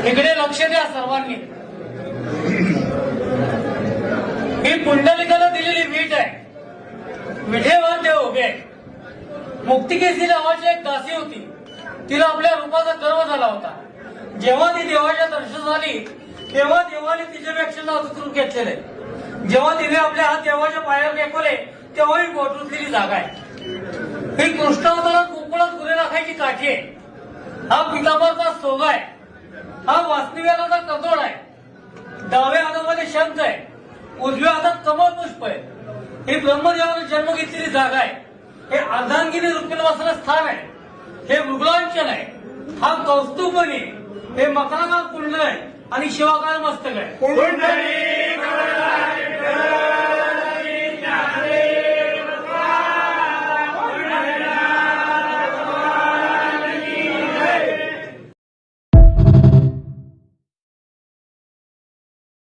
इकडे लक्ष द्या सर्वांनी. ही पुंडलिकाला दिलेली वीट आहे. विठेवर देव उभे आहे. मुक्तिकेसी नावाची एक दासी होती. तिला आपल्या रूपाचा गर्व झाला होता. जेव्हा ती देवाच्या दर्शन झाली तेव्हा देवाने तिच्यापेक्षा नाजूक रूप घेतलेले. जेव्हा तिने आपले हात देवाच्या पायावर टेकवले तेव्हा ही पोटरुतलेली जागा आहे. ही कृष्णावतारात गोकुळात गुरे राखायची काठी आहे. हा पितांबरचा सोगा आहे. हा वास्तव्याचा कतोड आहे. डाव्या हातामध्ये शंख आहे. उजव्या हातात कमळ पुष्प आहे. ही ब्रह्मदेवाने जन्म घेतलेली जागा आहे. हे अर्धांगिनी रुक्मिणीवासना स्थान आहे. हे मृगलांचन आहे. हा कौस्तुभमणी आहे. हे मकराकार कुंडल आहे आणि शिवाकार मस्तक आहे.